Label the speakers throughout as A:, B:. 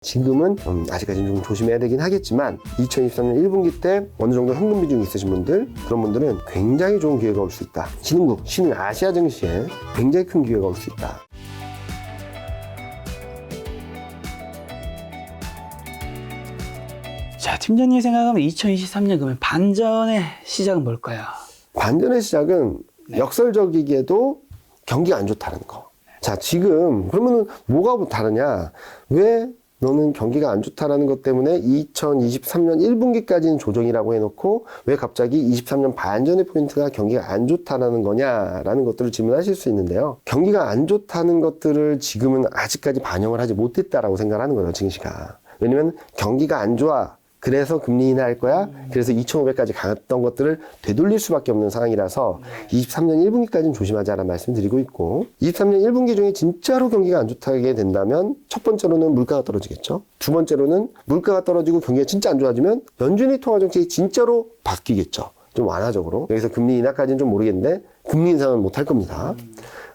A: 지금은 아직까지는 좀 조심해야 되긴 하겠지만 2023년 1분기 때 어느 정도 현금 비중이 있으신 분들, 그런 분들은 굉장히 좋은 기회가 올 수 있다. 신흥국, 신흥 아시아 증시에 굉장히 큰 기회가 올 수 있다.
B: 자, 팀장님 생각하면 2023년 그러면 반전의 시작은 뭘까요?
A: 반전의 시작은 역설적이게도 경기가 안 좋다는 거. 자, 지금 그러면 뭐가 다르냐? 왜 너는 경기가 안 좋다라는 것 때문에 2023년 1분기까지는 조정이라고 해놓고 왜 갑자기 23년 반전의 포인트가 경기가 안 좋다라는 거냐라는 것들을 질문하실 수 있는데요. 경기가 안 좋다는 것들을 지금은 아직까지 반영을 하지 못했다라고 생각하는 거예요, 증시가. 왜냐면 경기가 안 좋아. 그래서 금리 인하할 거야. 그래서 2,500까지 갔던 것들을 되돌릴 수밖에 없는 상황이라서 23년 1분기까지는 조심하자라는 말씀 드리고 있고, 23년 1분기 중에 진짜로 경기가 안 좋게 된다면 첫 번째로는 물가가 떨어지겠죠. 두 번째로는 물가가 떨어지고 경기가 진짜 안 좋아지면 연준이 통화 정책이 진짜로 바뀌겠죠. 좀 완화적으로. 여기서 금리 인하까지는 좀 모르겠는데 금리 인상은 못할 겁니다.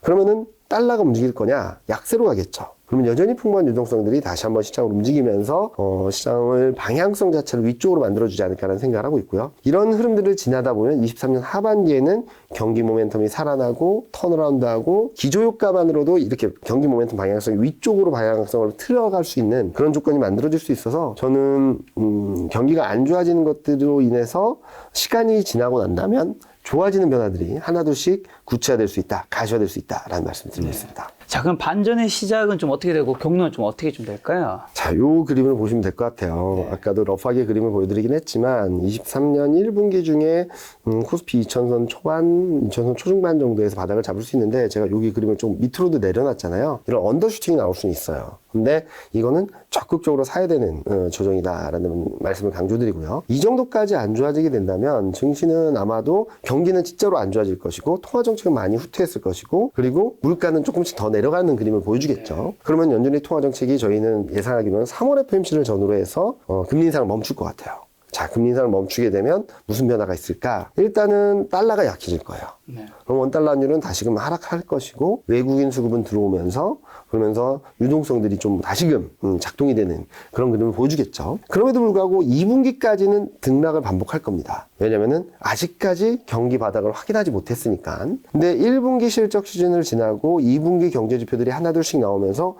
A: 그러면은 달러가 움직일 거냐? 약세로 가겠죠. 그러면 여전히 풍부한 유동성들이 다시 한번 시장을 움직이면서 시장을 방향성 자체를 위쪽으로 만들어주지 않을까라는 생각을 하고 있고요. 이런 흐름들을 지나다 보면 23년 하반기에는 경기 모멘텀이 살아나고 턴어라운드하고 기조효과만으로도 이렇게 경기 모멘텀 방향성이 위쪽으로 방향성을 틀어갈 수 있는 그런 조건이 만들어질 수 있어서 저는 경기가 안 좋아지는 것들로 인해서 시간이 지나고 난다면 좋아지는 변화들이 하나둘씩 구체화될 수 있다, 가시화될 수 있다라는 말씀을 드리고 있습니다.
B: 자, 그럼 반전의 시작은 좀 어떻게 되고 경로는 좀 어떻게 좀 될까요?
A: 자, 요 그림을 보시면 될 것 같아요. 아까도 러프하게 그림을 보여드리긴 했지만 23년 1분기 중에 코스피 2000선 초반, 2000선 초중반 정도에서 바닥을 잡을 수 있는데 제가 여기 그림을 좀 밑으로도 내려놨잖아요. 이런 언더슈팅이 나올 수는 있어요. 근데 이거는 적극적으로 사야 되는 조정이다라는 말씀을 강조드리고요. 이 정도까지 안 좋아지게 된다면 증시는 아마도 경기는 진짜로 안 좋아질 것이고 통화정책은 많이 후퇴했을 것이고 그리고 물가는 조금씩 더 내려가는 그림을 보여주겠죠. 그러면 연준의 통화정책이 저희는 예상하기로는 3월 FOMC를 전후로 해서 금리 인상을 멈출 것 같아요. 자, 금리 인상을 멈추게 되면 무슨 변화가 있을까? 일단은 달러가 약해질 거예요. 그럼 원달러 환율은 다시금 하락할 것이고 외국인 수급은 들어오면서 그러면서 유동성들이 좀 다시금 작동이 되는 그런 그림을 보여주겠죠. 그럼에도 불구하고 2분기까지는 등락을 반복할 겁니다. 왜냐면은 아직까지 경기 바닥을 확인하지 못했으니까. 근데 1분기 실적 시즌을 지나고 2분기 경제 지표들이 하나둘씩 나오면서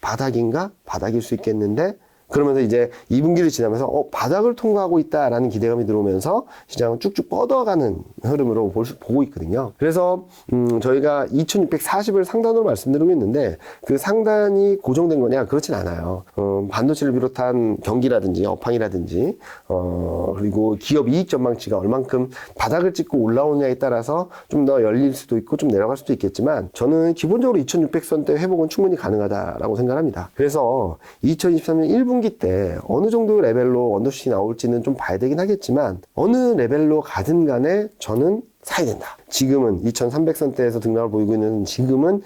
A: 바닥인가? 바닥일 수 있겠는데? 그러면서 이제 2분기를 지나면서 바닥을 통과하고 있다라는 기대감이 들어오면서 시장은 쭉쭉 뻗어가는 흐름으로 보고 있거든요. 그래서 저희가 2640을 상단으로 말씀드리고 있는데 그 상단이 고정된 거냐? 그렇진 않아요. 반도체를 비롯한 경기라든지 업황이라든지 그리고 기업 이익 전망치가 얼만큼 바닥을 찍고 올라오느냐에 따라서 좀 더 열릴 수도 있고 좀 내려갈 수도 있겠지만 저는 기본적으로 2600선대 회복은 충분히 가능하다라고 생각합니다. 그래서 2023년 1분기 때 어느 정도 레벨로 언더슈팅이 나올지는 좀 봐야 되긴 하겠지만 어느 레벨로 가든 간에 저는 사야 된다. 지금은 2300선대에서 등락을 보이고 있는 지금은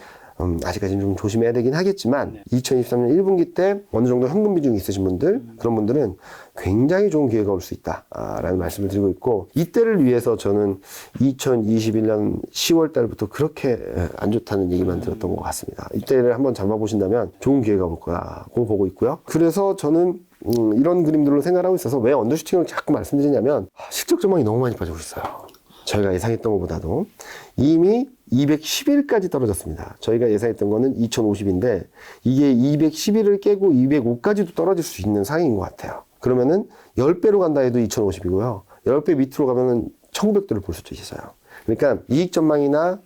A: 아직까지는 좀 조심해야 되긴 하겠지만 2023년 1분기 때 어느 정도 현금 비중이 있으신 분들 그런 분들은 굉장히 좋은 기회가 올 수 있다라는 말씀을 드리고 있고 이때를 위해서 저는 2021년 10월 달부터 그렇게 안 좋다는 얘기만 들었던 것 같습니다. 이때를 한번 잡아보신다면 좋은 기회가 올 거라고 보고 있고요. 그래서 저는 이런 그림들로 생각하고 있어서 왜 언더슈팅을 자꾸 말씀드리냐면 실적 전망이 너무 많이 빠지고 있어요. 저희가 예상했던 것보다도 이미 211까지 떨어졌습니다. 저희가 예상했던 거는 2050인데 이게 211을 깨고 205까지도 떨어질 수 있는 상황인 것 같아요. 그러면은 10배로 간다 해도 2050이고요. 10배 밑으로 가면은 1900도를 볼 수도 있어요. 그러니까 이익 전망이나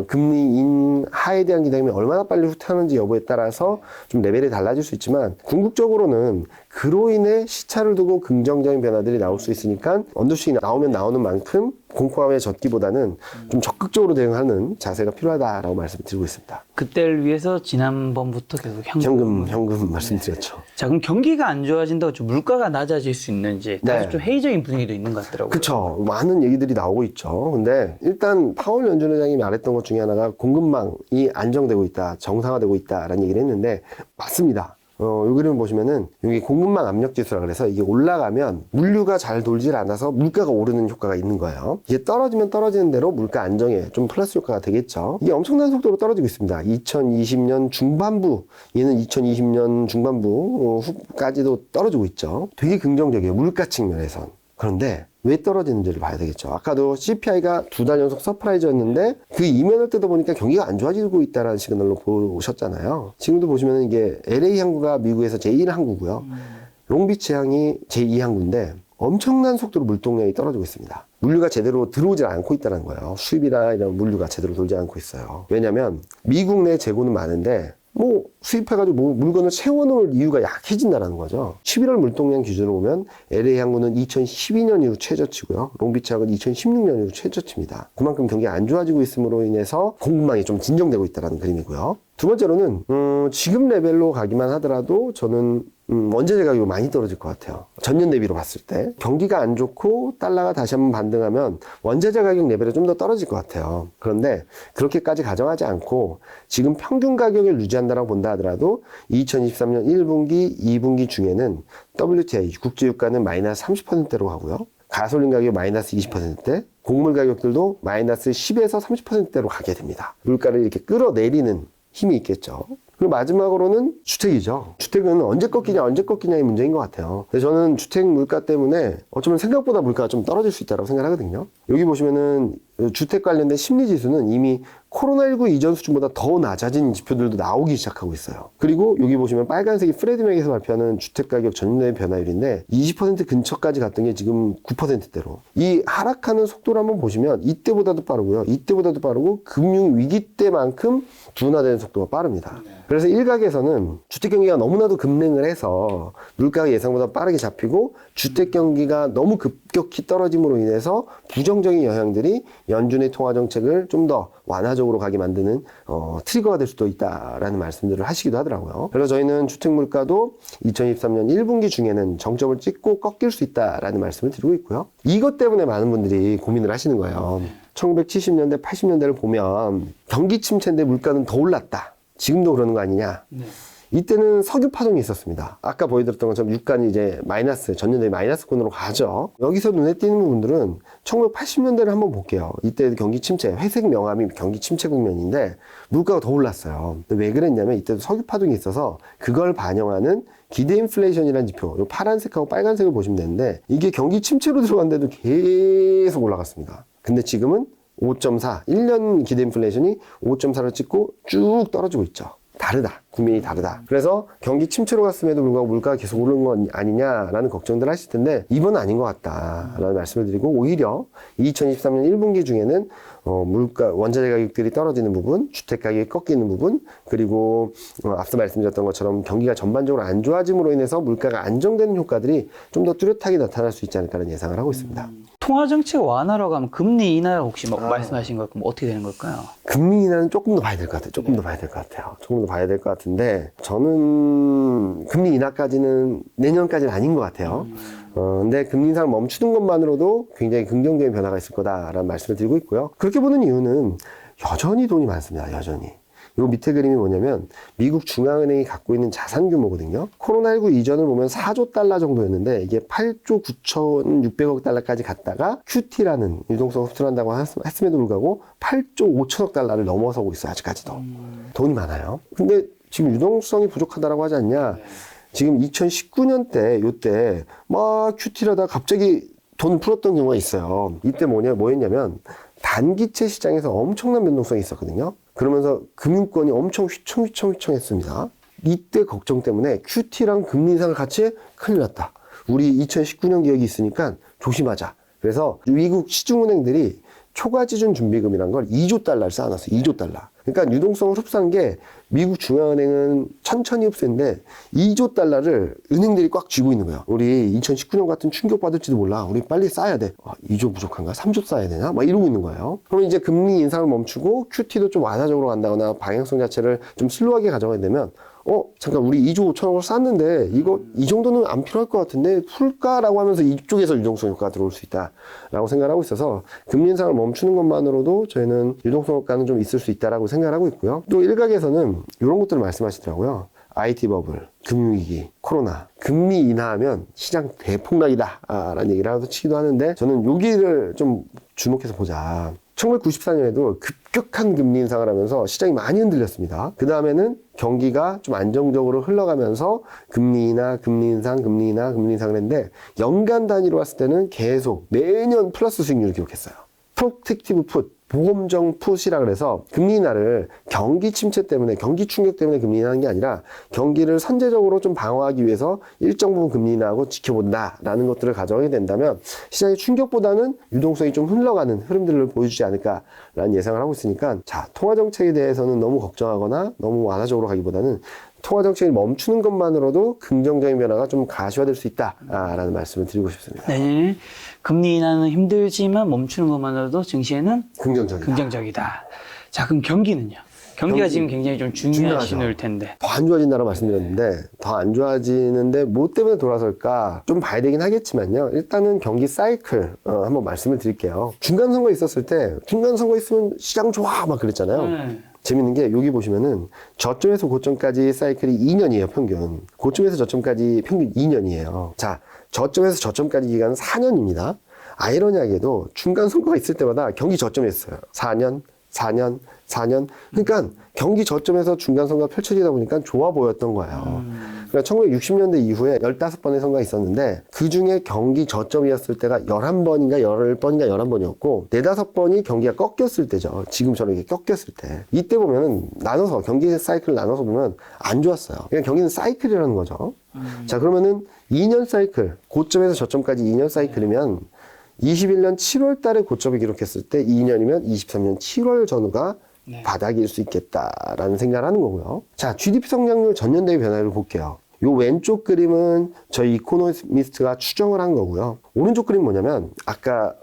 A: 금리 인하에 대한 기대감이 얼마나 빨리 후퇴하는지 여부에 따라서 좀 레벨이 달라질 수 있지만 궁극적으로는 그로 인해 시차를 두고 긍정적인 변화들이 나올 수 있으니까 언더슈팅이 나오면 나오는 만큼 공포감에 젖기보다는 좀 적극적으로 대응하는 자세가 필요하다라고 말씀드리고 있습니다.
B: 그때를 위해서 지난번부터 계속
A: 현금 말씀드렸죠.
B: 자, 그럼 경기가 안 좋아진다고 좀 물가가 낮아질 수 있는지 다소 좀 회의적인 분위기도 있는 것 같더라고요.
A: 그렇죠. 많은 얘기들이 나오고 있죠. 근데 일단 파월 연준 의장이 말했던 것 중에 하나가 공급망이 안정되고 있다, 정상화되고 있다라는 얘기를 했는데 맞습니다. 이 그림을 보시면은 여기 공급망 압력 지수라 그래서 이게 올라가면 물류가 잘 돌질 않아서 물가가 오르는 효과가 있는 거예요. 이게 떨어지면 떨어지는 대로 물가 안정에 좀 플러스 효과가 되겠죠. 이게 엄청난 속도로 떨어지고 있습니다. 2020년 중반부, 얘는 2020년 중반부 후까지도 떨어지고 있죠. 되게 긍정적이에요. 물가 측면에선. 그런데 왜 떨어지는지를 봐야 되겠죠. 아까도 CPI가 2달 연속 서프라이즈였는데 그 이면을 뜯어보니까 경기가 안 좋아지고 있다는 시그널로 보셨잖아요. 지금도 보시면 이게 LA 항구가 미국에서 제1항구고요. 롱비치 항이 제2항구인데 엄청난 속도로 물동량이 떨어지고 있습니다. 물류가 제대로 들어오질 않고 있다는 거예요. 수입이나 이런 물류가 제대로 돌지 않고 있어요. 왜냐면 미국 내 재고는 많은데 수입해가지고 물건을 채워놓을 이유가 약해진다는 거죠. 11월 물동량 기준으로 보면 LA 항구는 2012년 이후 최저치고요. 롱비치 항은 2016년 이후 최저치입니다. 그만큼 경기가 안 좋아지고 있음으로 인해서 공급망이 좀 진정되고 있다는 그림이고요. 두 번째로는 지금 레벨로 가기만 하더라도 저는 원자재 가격이 많이 떨어질 것 같아요. 전년 대비로 봤을 때 경기가 안 좋고 달러가 다시 한번 반등하면 원자재 가격 레벨이 좀 더 떨어질 것 같아요. 그런데 그렇게까지 가정하지 않고 지금 평균 가격을 유지한다고 본다 하더라도 2023년 1분기, 2분기 중에는 WTI 국제유가는 마이너스 30%대로 가고요. 가솔린 가격이 마이너스 20%대, 곡물 가격들도 마이너스 10에서 30%대로 가게 됩니다. 물가를 이렇게 끌어내리는 힘이 있겠죠. 그리고 마지막으로는 주택이죠. 주택은 언제 꺾이냐의 문제인 것 같아요. 근데 저는 주택 물가 때문에 어쩌면 생각보다 물가가 좀 떨어질 수 있다고 생각하거든요. 여기 보시면은 주택 관련된 심리 지수는 이미 코로나19 이전 수준보다 더 낮아진 지표들도 나오기 시작하고 있어요. 그리고 여기 보시면 빨간색이 프레드맥에서 발표하는 주택가격 전년도의 변화율인데 20% 근처까지 갔던 게 지금 9%대로. 이 하락하는 속도를 한번 보시면 이때보다도 빠르고요. 이때보다도 빠르고 금융위기 때만큼 둔화되는 속도가 빠릅니다. 그래서 일각에서는 주택 경기가 너무나도 급냉을 해서 물가가 예상보다 빠르게 잡히고 주택 경기가 너무 급격히 떨어짐으로 인해서 부정적인 영향들이 연준의 통화 정책을 좀 더 완화적으로 가게 만드는 트리거가 될 수도 있다라는 말씀들을 하시기도 하더라고요. 그래서 저희는 주택 물가도 2023년 1분기 중에는 정점을 찍고 꺾일 수 있다라는 말씀을 드리고 있고요. 이것 때문에 많은 분들이 고민을 하시는 거예요. 1970년대, 80년대를 보면 경기 침체인데 물가는 더 올랐다. 지금도 그러는 거 아니냐? 네. 이때는 석유 파동이 있었습니다. 아까 보여드렸던 것처럼 유가는 이제 마이너스, 전년도에 마이너스권으로 가죠. 여기서 눈에 띄는 부분들은 1980년대를 한번 볼게요. 이때 경기 침체, 회색 명암이 경기 침체 국면인데 물가가 더 올랐어요. 왜 그랬냐면 이때도 석유 파동이 있어서 그걸 반영하는 기대 인플레이션이라는 지표, 이 파란색하고 빨간색을 보시면 되는데 이게 경기 침체로 들어갔는데도 계속 올라갔습니다. 근데 지금은 5.4, 1년 기대 인플레이션이 5.4를 찍고 쭉 떨어지고 있죠. 다르다. 국면이 다르다. 그래서 경기 침체로 갔음에도 불구하고 물가가 계속 오르는 건 아니냐라는 걱정들 하실 텐데 이번은 아닌 것 같다라는 말씀을 드리고 오히려 2023년 1분기 중에는 물가, 원자재 가격들이 떨어지는 부분, 주택 가격이 꺾이는 부분, 그리고 앞서 말씀드렸던 것처럼 경기가 전반적으로 안 좋아짐으로 인해서 물가가 안정되는 효과들이 좀 더 뚜렷하게 나타날 수 있지 않을까라는 예상을 하고 있습니다.
B: 통화 정책 완화라고 하면 금리 인하 혹시 말씀하신 거 그럼 어떻게 되는 걸까요?
A: 금리 인하는 조금 더 봐야 될 것 같아요. 조금 더 봐야 될 것 같아요. 조금 더 봐야 될 것 같은데 저는 금리 인하까지는 내년까지는 아닌 것 같아요. 근데 금리 인상을 멈추는 것만으로도 굉장히 긍정적인 변화가 있을 거다라는 말씀을 드리고 있고요. 그렇게 보는 이유는 여전히 돈이 많습니다. 여전히. 요 밑에 그림이 뭐냐면 미국 중앙은행이 갖고 있는 자산 규모거든요. 코로나19 이전을 보면 4조 달러 정도였는데 이게 8조 9,600억 달러까지 갔다가 QT라는 유동성 흡수한다고 했음에도 불구하고 8조 5천억 달러를 넘어서고 있어요. 아직까지도. 돈이 많아요. 근데 지금 유동성이 부족하다라고 하지 않냐. 지금 2019년 때 요때 막 QT라다 갑자기 돈 풀었던 경우가 있어요. 이때 뭐였냐면 단기채 시장에서 엄청난 변동성이 있었거든요. 그러면서 금융권이 엄청 휘청휘청했습니다. 이때 걱정 때문에 QT랑 금리 인상을 같이 해 큰일 났다. 우리 2019년 기억이 있으니까 조심하자. 그래서 미국 시중은행들이 초과지준 준비금이란 걸 2조 달러를 쌓아놨어요. 2조 달러. 그러니까 유동성을 흡수한 게 미국 중앙은행은 천천히 흡수했는데 2조 달러를 은행들이 꽉 쥐고 있는 거예요. 우리 2019년 같은 충격받을지도 몰라. 우리 빨리 쌓아야 돼. 2조 부족한가? 3조 쌓아야 되나? 막 이러고 있는 거예요. 그러면 이제 금리 인상을 멈추고 QT도 좀 완화적으로 간다거나 방향성 자체를 좀 슬로우하게 가져가야 되면 잠깐 우리 2조 5천억을 쌌는데 이거 이 정도는 안 필요할 것 같은데 풀까라고 하면서 이쪽에서 유동성 효과가 들어올 수 있다라고 생각을 하고 있어서 금리 인상을 멈추는 것만으로도 저희는 유동성 효과는 좀 있을 수 있다라고 생각을 하고 있고요. 또 일각에서는 이런 것들을 말씀하시더라고요. IT 버블, 금융위기, 코로나, 금리 인하하면 시장 대폭락이다 라는 얘기를 하도 치기도 하는데 저는 여기를 좀 주목해서 보자. 1994년에도 급격한 금리 인상을 하면서 시장이 많이 흔들렸습니다. 그 다음에는 경기가 좀 안정적으로 흘러가면서 금리 인하, 금리 인상, 금리 인하, 금리 인상을 했는데 연간 단위로 봤을 때는 계속 매년 플러스 수익률을 기록했어요. 프로텍티브 풋, 보험정 풋이라 그래서 금리 인하를 경기 침체 때문에, 경기 충격 때문에 금리 인하하는 게 아니라 경기를 선제적으로 좀 방어하기 위해서 일정 부분 금리 인하하고 지켜본다라는 것들을 가져가게 된다면 시장의 충격보다는 유동성이 좀 흘러가는 흐름들을 보여주지 않을까라는 예상을 하고 있으니까, 자, 통화 정책에 대해서는 너무 걱정하거나 너무 완화적으로 가기보다는 통화 정책을 멈추는 것만으로도 긍정적인 변화가 좀 가시화될 수 있다라는 말씀을 드리고 싶습니다.
B: 내년에 금리 인하는 힘들지만 멈추는 것만으로도 증시에는 긍정적이다. 자, 그럼 경기는요? 경기가 지금 굉장히 좀 중요한 신호일 텐데.
A: 더 안 좋아진다고 말씀드렸는데 더 안 좋아지는데 뭐 때문에 돌아설까 좀 봐야 되긴 하겠지만요. 일단은 경기 사이클 한번 말씀을 드릴게요. 중간 선거 있었을 때 중간 선거 있으면 시장 좋아 막 그랬잖아요. 재밌는 게 여기 보시면은 저점에서 고점까지 사이클이 2년이에요, 평균. 고점에서 저점까지 평균 2년이에요. 자, 저점에서 저점까지 기간은 4년입니다. 아이러니하게도 중간 선거가 있을 때마다 경기 저점이었어요. 4년, 4년, 4년. 그러니까 경기 저점에서 중간 선거가 펼쳐지다 보니까 좋아 보였던 거예요. 그러니까 1960년대 이후에 15번의 선거가 있었는데 그 중에 경기 저점이었을 때가 11번인가 10번인가 11번이었고 4-5번이 경기가 꺾였을 때죠. 지금처럼 이렇게 꺾였을 때. 이때 보면은 나눠서 경기 사이클을 나눠서 보면 안 좋았어요. 그러니까 경기는 사이클이라는 거죠. 자, 그러면은 2년 사이클, 고점에서 저점까지 2년 사이클이면 21년 7월 달에 고점을 기록했을 때 2년이면 23년 7월 전후가 바닥일 수 있겠다라는 생각을 하는 거고요. 자, GDP 성장률 전년 대비 변화를 볼게요. 요 왼쪽 그림은 저희 이코노미스트가 추정을 한 거고요. 오른쪽 그림은 뭐냐면 아까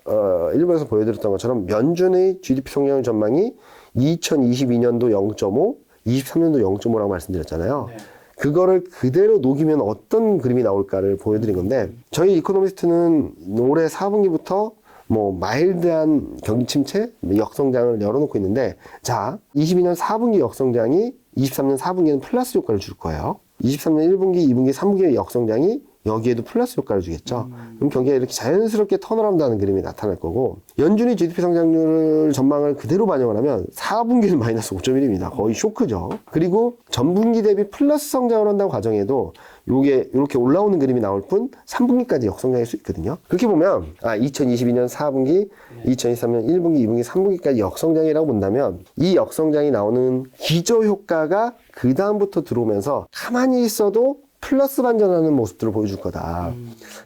A: 일부에서 보여드렸던 것처럼 연준의 GDP 성장률 전망이 2022년도 0.5, 23년도 0.5라고 말씀드렸잖아요. 그거를 그대로 녹이면 어떤 그림이 나올까를 보여드린 건데 저희 이코노미스트는 올해 4분기부터 뭐 마일드한 경기 침체, 역성장을 열어놓고 있는데, 자, 22년 4분기 역성장이 23년 4분기에는 플러스 효과를 줄 거예요. 23년 1분기, 2분기, 3분기의 역성장이 여기에도 플러스 효과를 주겠죠. 그럼 경기가 이렇게 자연스럽게 턴어라운드하는 그림이 나타날 거고, 연준이 GDP 성장률 전망을 그대로 반영을 하면 4분기는 마이너스 5.1입니다. 거의 쇼크죠. 그리고 전분기 대비 플러스 성장을 한다고 가정해도 요게 이렇게 올라오는 그림이 나올 뿐 3분기까지 역성장일 수 있거든요. 그렇게 보면 2022년 4분기, 2023년 1분기, 2분기, 3분기까지 역성장이라고 본다면 이 역성장이 나오는 기저효과가 그 다음부터 들어오면서 가만히 있어도 플러스 반전하는 모습들을 보여줄 거다.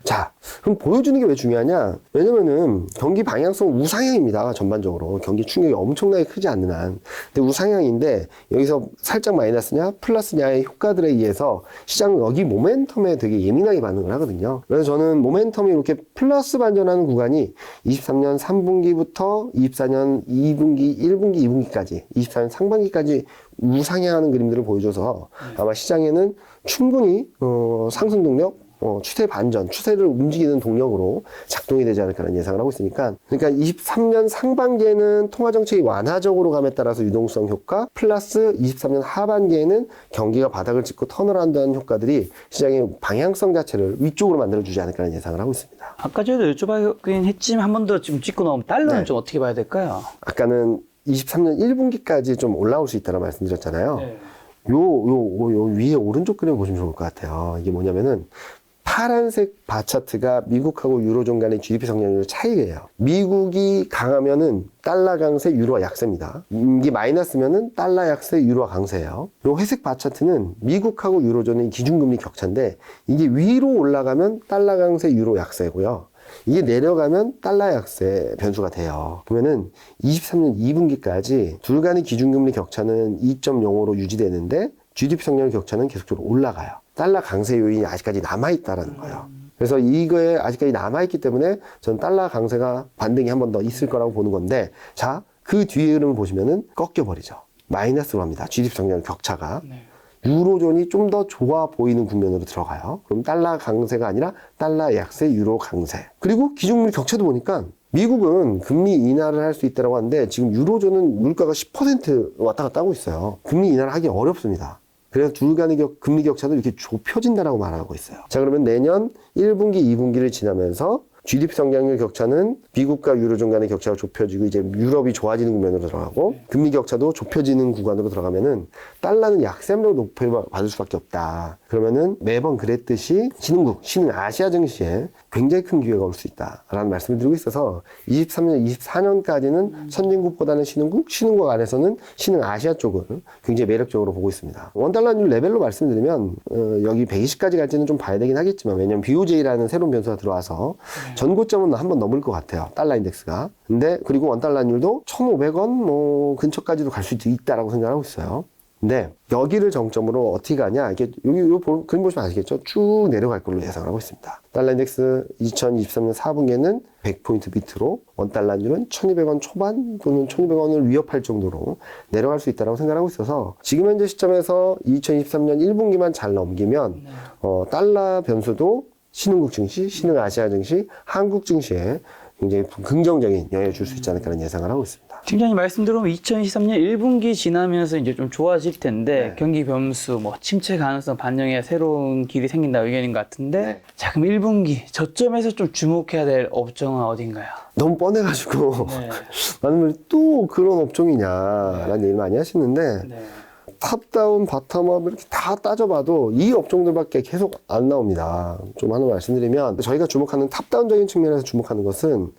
A: 자, 그럼 보여주는 게 왜 중요하냐? 왜냐면은 경기 방향성 우상향입니다. 전반적으로. 경기 충격이 엄청나게 크지 않는 한. 근데 우상향인데 여기서 살짝 마이너스냐 플러스냐의 효과들에 의해서 시장은 여기 모멘텀에 되게 예민하게 반응을 하거든요. 그래서 저는 모멘텀이 이렇게 플러스 반전하는 구간이 23년 3분기부터 24년 2분기, 1분기, 2분기까지 24년 상반기까지 우상향하는 그림들을 보여줘서 아마 시장에는 충분히 상승 동력, 추세 반전, 추세를 움직이는 동력으로 작동이 되지 않을까라는 예상을 하고 있으니까, 그러니까 23년 상반기에는 통화정책이 완화적으로 감에 따라서 유동성 효과 플러스 23년 하반기에는 경기가 바닥을 찍고 턴을 한다는 효과들이 시장의 방향성 자체를 위쪽으로 만들어주지 않을까라는 예상을 하고 있습니다. 아까
B: 저희도 여쭤보긴 했지만 한 번 더 좀 짚고 나오면 달러는 좀 어떻게 봐야 될까요?
A: 아까는 23년 1분기까지 좀 올라올 수 있다고 말씀드렸잖아요. 요 위에 오른쪽 그림 보시면 좋을 것 같아요. 이게 뭐냐면은 파란색 바 차트가 미국하고 유로존 간의 GDP 성장률 차이예요. 미국이 강하면은 달러 강세, 유로 약세입니다. 이게 마이너스면은 달러 약세, 유로 강세예요. 요 회색 바 차트는 미국하고 유로존의 기준금리 격차인데 이게 위로 올라가면 달러 강세, 유로 약세고요. 이게 내려가면 달러 약세 변수가 돼요. 보면은 23년 2분기까지 둘 간의 기준금리 격차는 2.05로 유지되는데 GDP 성장률 격차는 계속적으로 올라가요. 달러 강세 요인이 아직까지 남아있다라는 거예요. 그래서 이거에 아직까지 남아있기 때문에 저는 달러 강세가 반등이 한 번 더 있을 거라고 보는 건데, 자, 그 뒤에 흐름을 보시면은 꺾여버리죠. 마이너스로 합니다. GDP 성장률 격차가. 유로존이 좀 더 좋아 보이는 국면으로 들어가요. 그럼 달러 강세가 아니라 달러 약세, 유로 강세. 그리고 기준금리 격차도 보니까 미국은 금리 인하를 할 수 있다고 하는데 지금 유로존은 물가가 10% 왔다 갔다 하고 있어요. 금리 인하를 하기 어렵습니다. 그래서 둘 간의 금리 격차도 이렇게 좁혀진다라고 말하고 있어요. 자, 그러면 내년 1분기, 2분기를 지나면서 GDP 성장률 격차는 미국과 유로존 간의 격차가 좁혀지고 이제 유럽이 좋아지는 국면으로 들어가고 금리 격차도 좁혀지는 구간으로 들어가면은 달러는 약세로 높여받을 수밖에 없다. 그러면은 매번 그랬듯이 신흥 아시아 증시에 굉장히 큰 기회가 올 수 있다라는 말씀을 드리고 있어서 23년, 24년까지는 선진국보다는 신흥국 안에서는 신흥 아시아 쪽을 굉장히 매력적으로 보고 있습니다. 원달러율 레벨로 말씀드리면 여기 120까지 갈지는 좀 봐야 되긴 하겠지만 왜냐면 BOJ라는 새로운 변수가 들어와서 전고점은 한번 넘을 것 같아요. 달러 인덱스가. 근데 그리고 원달러율도 1,500원 뭐 근처까지도 갈 수 있다라고 생각하고 있어요. 근데 여기를 정점으로 어떻게 가냐? 이게 여기 그림 보시면 아시겠죠? 쭉 내려갈 걸로 예상을 하고 있습니다. 달러 인덱스 2023년 4분기에는 100포인트 밑으로 원달러율은 1,200원 초반 또는 1,200원을 위협할 정도로 내려갈 수 있다고 생각하고 있어서 지금 현재 시점에서 2023년 1분기만 잘 넘기면 달러 변수도 신흥국 증시, 신흥 아시아 증시, 한국 증시에 굉장히 긍정적인 영향을 줄 수 있지 않을까라는 예상을 하고 있습니다.
B: 팀장님 말씀 들어보면 2023년 1분기 지나면서 이제 좀 좋아질 텐데 경기 변수, 뭐 침체 가능성 반영해 새로운 길이 생긴다 의견인 것 같은데 자, 그럼 1분기 저점에서 좀 주목해야 될 업종은 어딘가요?
A: 너무 뻔해가지고 많은 분들이 또 그런 업종이냐라는 얘기를 많이 하시는데 탑다운, 바텀업 이렇게 다 따져봐도 이 업종들밖에 계속 안 나옵니다. 좀 하나 말씀드리면 저희가 주목하는 탑다운적인 측면에서 주목하는 것은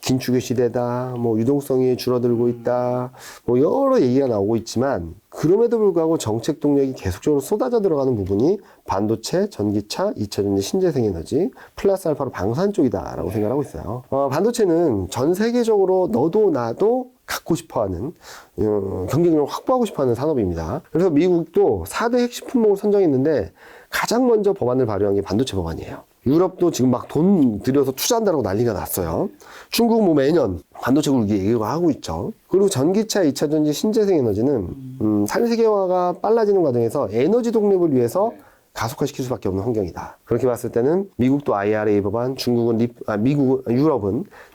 A: 긴축의 시대다, 뭐 유동성이 줄어들고 있다, 뭐 여러 얘기가 나오고 있지만 그럼에도 불구하고 정책 동력이 계속적으로 쏟아져 들어가는 부분이 반도체, 전기차, 2차전지, 신재생에너지, 플러스 알파로 방산 쪽이다라고 생각하고 있어요. 반도체는 전 세계적으로 너도 나도 갖고 싶어하는 경쟁력을 확보하고 싶어하는 산업입니다. 그래서 미국도 4대 핵심 품목을 선정했는데 가장 먼저 법안을 발의한 게 반도체 법안이에요. 유럽도 지금 막 돈 들여서 투자한다고 난리가 났어요. 중국은 뭐 매년 반도체 굴기 얘기가 하고 있죠. 그리고 전기차, 2차전지, 신재생에너지는 산세계화가 빨라지는 과정에서 에너지 독립을 위해서 가속화시킬 수밖에 없는 환경이다. 그렇게 봤을 때는 미국도 IRA 법안, 중국은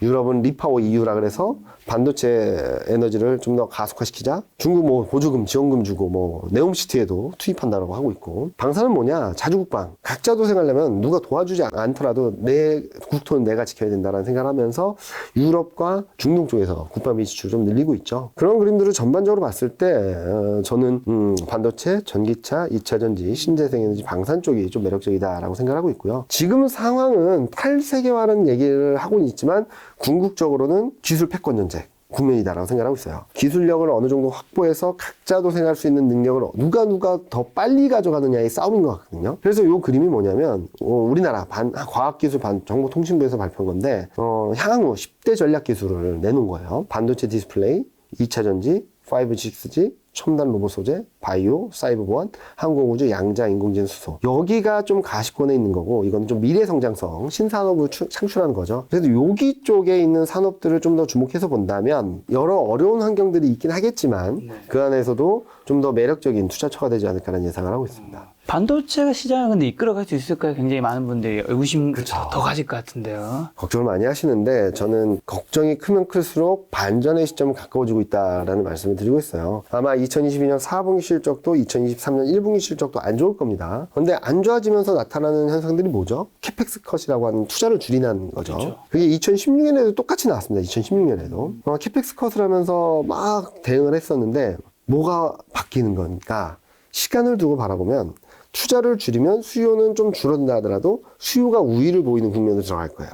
A: 유럽은 리파워 EU라 그래서 반도체 에너지를 좀 더 가속화시키자. 중국 뭐 보조금, 지원금 주고 뭐 네옴시티에도 투입한다고 하고 있고. 방사는 뭐냐? 자주국방. 각자 도생하려면 누가 도와주지 않더라도 내 국토는 내가 지켜야 된다라는 생각을 하면서 유럽과 중동 쪽에서 국방비 지출을 좀 늘리고 있죠. 그런 그림들을 전반적으로 봤을 때 저는 반도체, 전기차, 2차전지, 신재생에너지, 방산 쪽이 좀 매력적이다라고 생각하고 있고요. 지금 상황은 탈세계화라는 얘기를 하고는 있지만 궁극적으로는 기술 패권전쟁 국면이다라고 생각하고 있어요. 기술력을 어느 정도 확보해서 각자 도생할 수 있는 능력을 누가 더 빨리 가져가느냐의 싸움인 것 같거든요. 그래서 이 그림이 뭐냐면 우리나라 과학기술 정보통신부에서 발표한 건데 향후 10대 전략기술을 내놓은 거예요. 반도체 디스플레이, 2차전지, 5G, 6G, 첨단 로봇 소재, 바이오, 사이버 보안, 항공우주, 양자, 인공지능, 수소. 여기가 좀 가시권에 있는 거고 이건 좀 미래 성장성, 신산업을 창출하는 거죠. 그래서 여기 쪽에 있는 산업들을 좀 더 주목해서 본다면 여러 어려운 환경들이 있긴 하겠지만 그 안에서도 좀 더 매력적인 투자처가 되지 않을까라는 예상을 하고 있습니다.
B: 반도체가 시장을 근데 이끌어갈 수 있을까요? 굉장히 많은 분들이 의구심 더 가질 것 같은데요.
A: 걱정을 많이 하시는데 저는 걱정이 크면 클수록 반전의 시점은 가까워지고 있다라는 말씀을 드리고 있어요. 아마 2022년 4분기 실적도 2023년 1분기 실적도 안 좋을 겁니다. 그런데 안 좋아지면서 나타나는 현상들이 뭐죠? 캐펙스 컷이라고 하는 투자를 줄이는 거죠.
B: 그렇죠.
A: 그게 2016년에도 똑같이 나왔습니다. 2016년에도. 캐펙스 컷을 하면서 막 대응을 했었는데 뭐가 바뀌는 거니까 시간을 두고 바라보면 투자를 줄이면 수요는 좀 줄어든다 하더라도 수요가 우위를 보이는 국면으로 들어갈 거예요.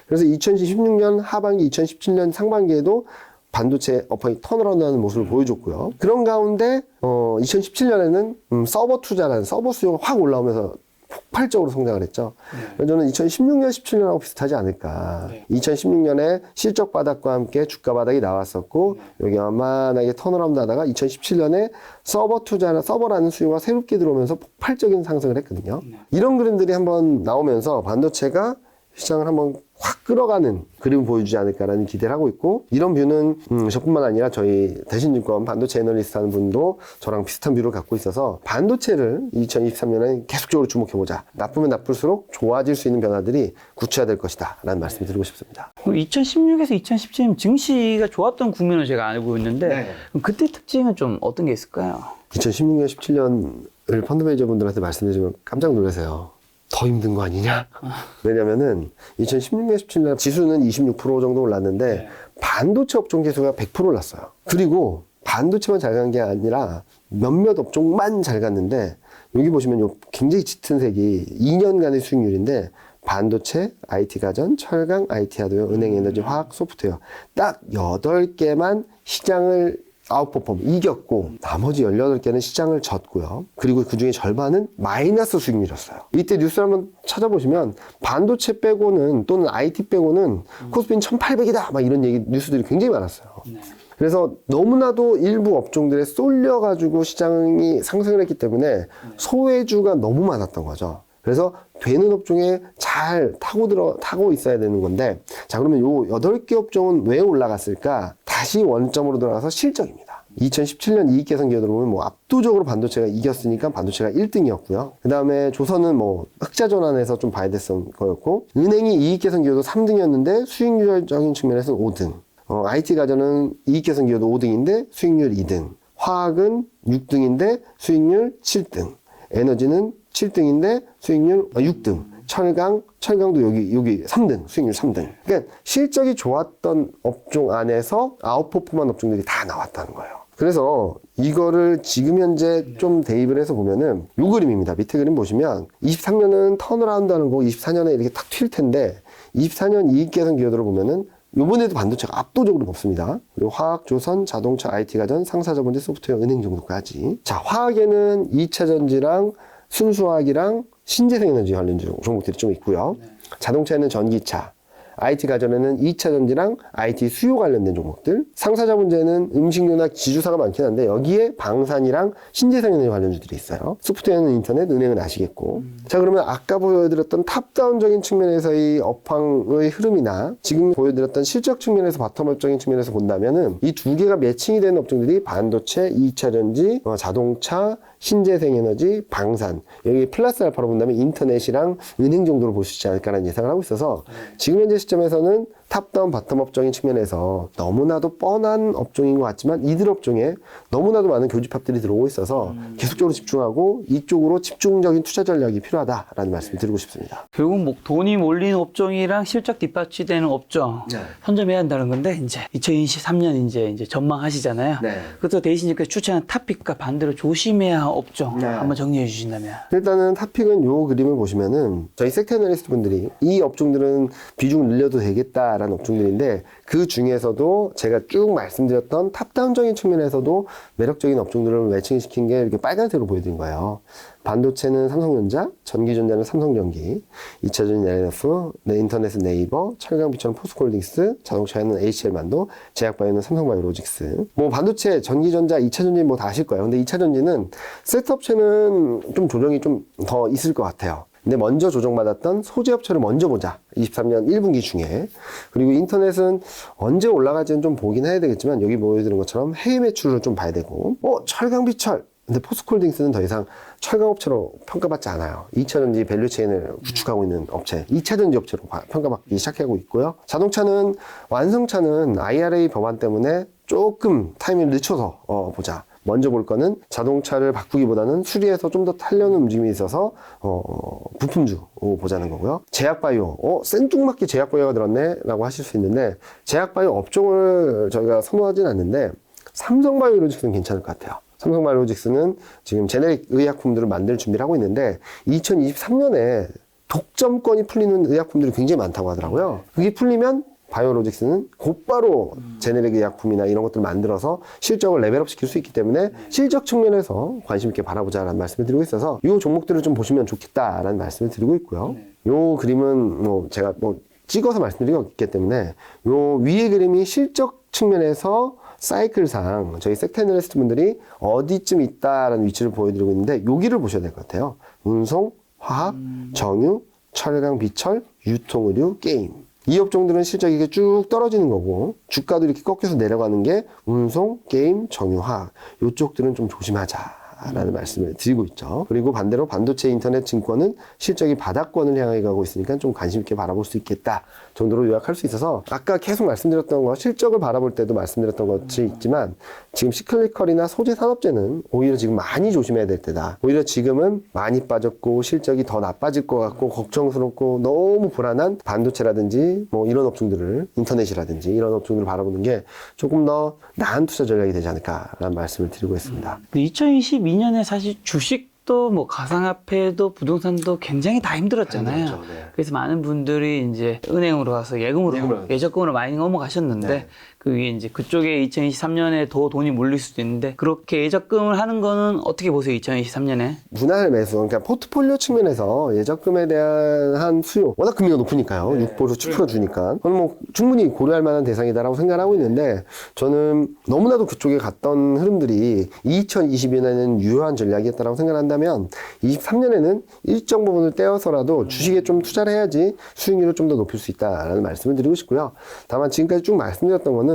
A: 그래서 2016년 하반기, 2017년 상반기에도 반도체 업황이 턴어라운드하는 모습을 보여줬고요. 그런 가운데 2017년에는 서버 투자라는 서버 수요가 확 올라오면서 폭발적으로 성장을 했죠. 저는 2016년, 17년하고 비슷하지 않을까. 2016년에 실적 바닥과 함께 주가 바닥이 나왔었고 여기 만만하게 턴어라운드 하다가 2017년에 서버라는 수요가 새롭게 들어오면서 폭발적인 상승을 했거든요. 이런 그림들이 한번 나오면서 반도체가 시장을 한번 확 끌어가는 그림을 보여주지 않을까라는 기대를 하고 있고 이런 뷰는 저뿐만 아니라 저희 대신증권 반도체 애널리스트 하는 분도 저랑 비슷한 뷰를 갖고 있어서 반도체를 2023년에 계속적으로 주목해보자. 나쁘면 나쁠수록 좋아질 수 있는 변화들이 구체화될 것이다 라는 말씀을 드리고 싶습니다.
B: 2016에서 2017년 증시가 좋았던 국면을 제가 알고 있는데 그럼 그때 특징은 좀 어떤 게 있을까요?
A: 2016년, 17년 펀드 매니저분들한테 말씀드리면 깜짝 놀라세요. 더 힘든 거 아니냐? 왜냐면은 2016년, 17년 지수는 26% 정도 올랐는데 반도체 업종 지수가 100% 올랐어요. 그리고 반도체만 잘 간 게 아니라 몇몇 업종만 잘 갔는데 여기 보시면 요 굉장히 짙은 색이 2년간의 수익률인데 반도체, IT 가전, 철강, IT 하드웨어, 은행, 에너지, 화학, 소프트웨어 딱 8개만 시장을 아웃퍼폼 이겼고 나머지 18개는 시장을 졌고요. 그리고 그중에 절반은 마이너스 수익률이었어요. 이때 뉴스 한번 찾아보시면 반도체 빼고는 또는 IT 빼고는 코스피는 1800이다 막 이런 얘기 뉴스들이 굉장히 많았어요. 그래서 너무나도 일부 업종들에 쏠려가지고 시장이 상승을 했기 때문에 소외주가 너무 많았던 거죠. 그래서 되는 업종에 잘 타고 있어야 되는 건데, 자, 그러면 요 8개 업종은 왜 올라갔을까? 다시 원점으로 돌아가서 실적입니다. 2017년 이익 개선 기여도를 보면 뭐 압도적으로 반도체가 이겼으니까 반도체가 1등이었고요. 그 다음에 조선은 뭐 흑자 전환해서 좀 봐야 됐던 거였고, 은행이 이익 개선 기여도 3등이었는데 수익률적인 측면에서는 5등. IT 가전은 이익 개선 기여도 5등인데 수익률 2등. 화학은 6등인데 수익률 7등. 에너지는 7등인데 수익률 6등. 철강도 여기 3등, 수익률 3등. 그러니까 실적이 좋았던 업종 안에서 아웃퍼폼한 업종들이 다 나왔다는 거예요. 그래서 이거를 지금 현재 좀 대입을 해서 보면은 요 그림입니다. 밑에 그림 보시면 23년은 턴어라운드 하는 거고 24년에 이렇게 탁 튈 텐데 24년 이익 개선 기여도를 보면은 요번에도 반도체가 압도적으로 높습니다. 그리고 화학, 조선, 자동차, IT 가전, 상사자본재, 소프트웨어, 은행 정도까지. 자, 화학에는 2차 전지랑 순수화학이랑 신재생 에너지 관련 종목들이 좀 있고요. 자동차에는 전기차, IT 가전에는 2차 전지랑 IT 수요 관련된 종목들, 상사자본재는 음식료나 지주사가 많긴 한데 여기에 방산이랑 신재생에너지 관련주들이 있어요. 소프트웨어는 인터넷, 은행은 아시겠고. 자, 그러면 아까 보여드렸던 탑다운적인 측면에서의 업황의 흐름이나 지금 보여드렸던 실적 측면에서 바텀업적인 측면에서 본다면은 이 두 개가 매칭이 되는 업종들이 반도체, 2차 전지, 자동차, 신재생에너지, 방산. 여기 플러스 알파로 본다면 인터넷이랑 은행 정도로 볼 수 있지 않을까라는 예상을 하고 있어서 지금 현재 시점에서는 탑다운 바텀업적인 측면에서 너무나도 뻔한 업종인 것 같지만 이들 업종에 너무나도 많은 교집합들이 들어오고 있어서 계속적으로 집중하고 이쪽으로 집중적인 투자 전략이 필요하다라는 말씀을 드리고 싶습니다.
B: 결국 뭐 돈이 몰리는 업종이랑 실적 뒷받침되는 업종 선점해야 한다는 건데 이제 2023년 이제 전망하시잖아요.
A: 네.
B: 그래서 대신님께서 추천한 탑픽과 반대로 조심해야 할 업종 한번 정리해 주신다면.
A: 일단은 탑픽은 요 그림을 보시면은 저희 섹터 애널리스트 분들이 이 업종들은 비중을 늘려도 되겠다라는 업종들인데 그 중에서도 제가 쭉 말씀드렸던 탑다운적인 측면에서도 매력적인 업종들을 매칭시킨 게 이렇게 빨간색으로 보여드린 거예요. 반도체는 삼성전자, 전기전자는 삼성전기, 2차전지 NF, 인터넷은 네이버, 철강비철은 포스코홀딩스, 자동차에는 HL만도, 제약바이오는 삼성바이오로직스. 뭐 반도체, 전기전자, 2차전지 뭐 다 아실 거예요. 근데 2차전지는 셋업체는 좀 조정이 좀 더 있을 것 같아요. 근데 먼저 조정받았던 소재업체를 먼저 보자. 23년 1분기 중에. 그리고 인터넷은 언제 올라갈지는 좀 보긴 해야 되겠지만 여기 보여드린 것처럼 해외 매출을 좀 봐야 되고 철강비철. 근데 포스코홀딩스는 더 이상 철강업체로 평가받지 않아요. 2차전지 밸류체인을 구축하고 있는 업체, 2차전지 업체로 평가받기 시작하고 있고요. 자동차는 완성차는 IRA 법안 때문에 조금 타이밍을 늦춰서 보자. 먼저 볼 거는 자동차를 바꾸기보다는 수리해서 좀 더 타려는 움직임이 있어서 부품주 보자는 거고요. 제약바이오, 생뚱맞게 제약바이오가 들었네 라고 하실 수 있는데 제약바이오 업종을 저희가 선호하진 않는데 삼성바이오로직스는 괜찮을 것 같아요. 삼성바이오로직스는 지금 제네릭 의약품들을 만들 준비를 하고 있는데 2023년에 독점권이 풀리는 의약품들이 굉장히 많다고 하더라고요. 그게 풀리면 바이오로직스는 곧바로 제네릭 의약품이나 이런 것들을 만들어서 실적을 레벨업 시킬 수 있기 때문에 실적 측면에서 관심 있게 바라보자라는 말씀을 드리고 있어서 이 종목들을 좀 보시면 좋겠다라는 말씀을 드리고 있고요. 이 그림은 뭐 제가 뭐 찍어서 말씀드리기 없기 때문에 이 위의 그림이 실적 측면에서 사이클상 저희 섹터 애널리스트 분들이 어디쯤 있다라는 위치를 보여드리고 있는데 여기를 보셔야 될 것 같아요. 운송, 화학, 정유, 철강, 비철, 유통의류, 게임. 이 업종들은 실적이 이렇게 쭉 떨어지는 거고 주가도 이렇게 꺾여서 내려가는 게 운송, 게임, 정유, 화학. 이쪽들은 좀 조심하자. 않을까라는 말씀을 드리고 있죠. 그리고 반대로 반도체 인터넷 증권은 실적이 바닥권을 향해 가고 있으니까 좀 관심 있게 바라볼 수 있겠다 정도로 요약할 수 있어서 아까 계속 말씀드렸던 거 실적을 바라볼 때도 말씀드렸던 것이 있지만 지금 시클리컬이나 소재 산업재는 오히려 지금 많이 조심해야 될 때다. 오히려 지금은 많이 빠졌고 실적이 더 나빠질 것 같고 걱정스럽고 너무 불안한 반도체라든지 뭐 이런 업종들을 인터넷이라든지 이런 업종들을 바라보는 게 조금 더 나은 투자 전략이 되지 않을까라는 말씀을 드리고 있습니다.
B: 2022년에 사실 주식도 뭐 가상화폐도 부동산도 굉장히 다 힘들었잖아요.
A: 힘들었죠, 네.
B: 그래서 많은 분들이 이제 은행으로 가서 예금으로 예적금으로 많이 넘어가셨는데
A: 네.
B: 그게 이제 그쪽에 2023년에 더 돈이 몰릴 수도 있는데 그렇게 예적금을 하는 거는 어떻게 보세요? 2023년에?
A: 분할 매수, 그러니까 포트폴리오 측면에서 예적금에 대한 한 수요, 워낙 금리가 높으니까요. 6%, 10% 주니까. 그건 뭐 충분히 고려할 만한 대상이다라고 생각을 하고 있는데 저는 너무나도 그쪽에 갔던 흐름들이 2022년에는 유효한 전략이었다라고 생각을 한다면 23년에는 일정 부분을 떼어서라도 주식에 좀 투자를 해야지 수익률을 좀 더 높일 수 있다라는 말씀을 드리고 싶고요. 다만 지금까지 쭉 말씀드렸던 거는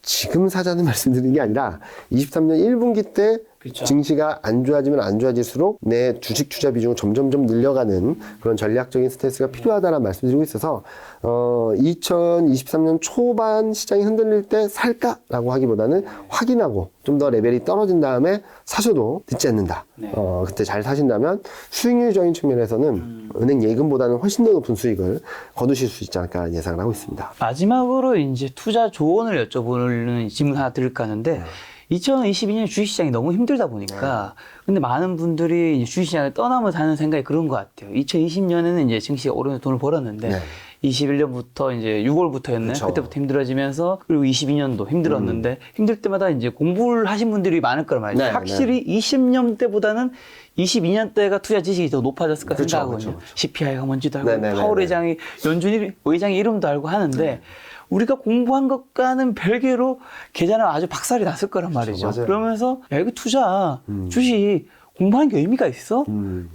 A: 지금 사자는 말씀드리는 게 아니라 23년 1분기 때
B: 그렇죠.
A: 증시가 안 좋아지면 안 좋아질수록 내 주식 투자 비중을 점점점 늘려가는 그런 전략적인 스탠스가 필요하다는 말씀드리고 있어서 2023년 초반 시장이 흔들릴 때 살까라고 하기보다는 확인하고 좀 더 레벨이 떨어진 다음에 사셔도 늦지 않는다.
B: 네.
A: 그때 잘 사신다면 수익률적인 측면에서는 은행 예금보다는 훨씬 더 높은 수익을 거두실 수 있지 않을까 예상을 하고 있습니다.
B: 마지막으로 이제 투자 조언을 여쭤보는 질문 하나 드릴까 하는데 2022년 주식시장이 너무 힘들다 보니까 근데 많은 분들이 이제 주식시장을 떠나면서 하는 생각이 그런 것 같아요. 2020년에는 이제 증시가 오르면서 돈을 벌었는데 21년부터 이제 6월부터였나요?
A: 그쵸.
B: 그때부터 힘들어지면서 그리고 22년도 힘들었는데 힘들 때마다 이제 공부를 하신 분들이 많을 거란 말이죠.
A: 네,
B: 확실히 20년 때보다는 22년 때가 투자 지식이 더 높아졌을까
A: 그쵸,
B: 생각하거든요.
A: 그쵸, 그쵸.
B: CPI가 뭔지도 알고
A: 네네네네.
B: 파월 회장이 연준 의장의 이름도 알고 하는데 우리가 공부한 것과는 별개로 계좌는 아주 박살이 났을 거란 말이죠.
A: 맞아요.
B: 그러면서 야 이거 투자 주식 공부하는 게 의미가 있어?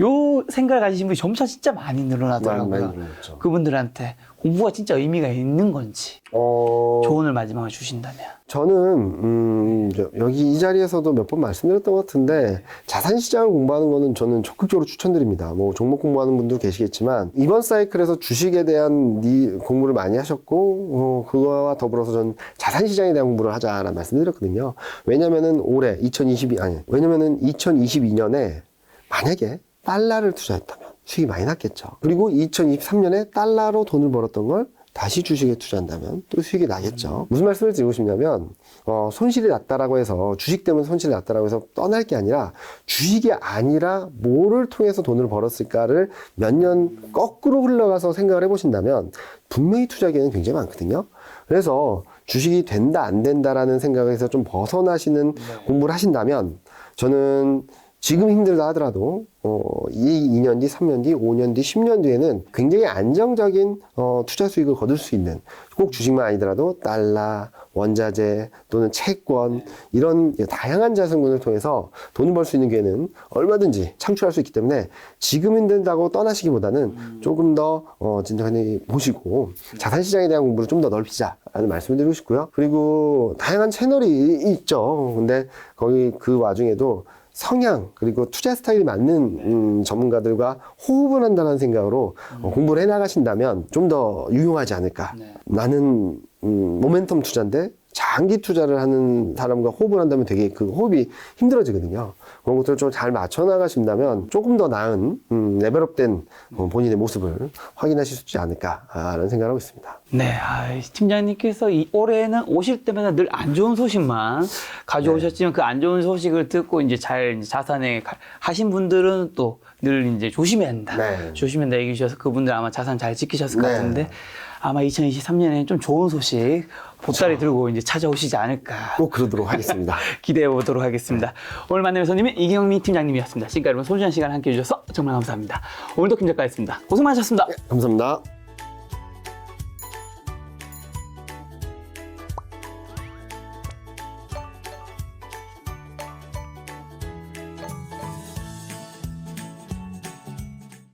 B: 요 생각을 가지신 분이 점차 진짜 많이 늘어나더라고요.
A: 많이 늘어났죠.
B: 그분들한테 공부가 진짜 의미가 있는 건지 조언을 마지막으로 주신다면.
A: 저는 여기 이 자리에서도 몇 번 말씀드렸던 것 같은데 자산 시장을 공부하는 거는 저는 적극적으로 추천드립니다. 뭐 종목 공부하는 분도 계시겠지만 이번 사이클에서 주식에 대한 공부를 많이 하셨고 그거와 더불어서 저는 자산 시장에 대한 공부를 하자라는 말씀드렸거든요. 왜냐면은 올해 2022년에 만약에 달러를 투자했다면 수익이 많이 났겠죠. 그리고 2023년에 달러로 돈을 벌었던 걸 다시 주식에 투자한다면 또 수익이 나겠죠. 무슨 말씀을 드리고 싶냐면 손실이 났다라고 해서 주식 때문에 손실이 났다라고 해서 떠날 게 아니라 주식이 아니라 뭐를 통해서 돈을 벌었을까를 몇 년 거꾸로 흘러가서 생각을 해보신다면 분명히 투자 기회는 굉장히 많거든요. 그래서 주식이 된다 안 된다라는 생각에서 좀 벗어나시는 공부를 하신다면 저는 지금 힘들다 하더라도 2년 뒤, 3년 뒤, 5년 뒤, 10년 뒤에는 굉장히 안정적인 투자 수익을 거둘 수 있는 꼭 주식만 아니더라도 달러, 원자재 또는 채권 이런 다양한 자산군을 통해서 돈을 벌 수 있는 기회는 얼마든지 창출할 수 있기 때문에 지금 힘들다고 떠나시기보다는 조금 더 진정하게 보시고 자산시장에 대한 공부를 좀 더 넓히자라는 말씀을 드리고 싶고요. 그리고 다양한 채널이 있죠. 근데 거기 그 와중에도 성향 그리고 투자 스타일이 맞는 전문가들과 호흡을 한다는 생각으로 공부를 해나가신다면 좀 더 유용하지 않을까. 나는 모멘텀 투자인데 장기 투자를 하는 사람과 호흡을 한다면 되게 그 호흡이 힘들어지거든요. 그런 것들을 좀 잘 맞춰 나가신다면 조금 더 나은 레벨업된 본인의 모습을 확인하실 수 있지 않을까라는 생각을 하고 있습니다.
B: 네, 팀장님께서 올해는 오실 때마다 늘 안 좋은 소식만 가져오셨지만 그 안 좋은 소식을 듣고 이제 잘 자산에 하신 분들은 또 늘 이제 조심해야 한다. 조심해야 한다 얘기해 주셔서 그분들 아마 자산 잘 지키셨을 것 같은데 아마 2023년에는 좀 좋은 소식 보따리 들고 이제 찾아오시지 않을까.
A: 꼭 그러도록 하겠습니다.
B: 기대해 보도록 하겠습니다. 오늘 만난 손님은 이경민 팀장님이었습니다. 지금까지 여러분 소중한 시간 함께 해주셔서 정말 감사합니다. 오늘도 김 작가였습니다. 고생 많으셨습니다.
A: 감사합니다.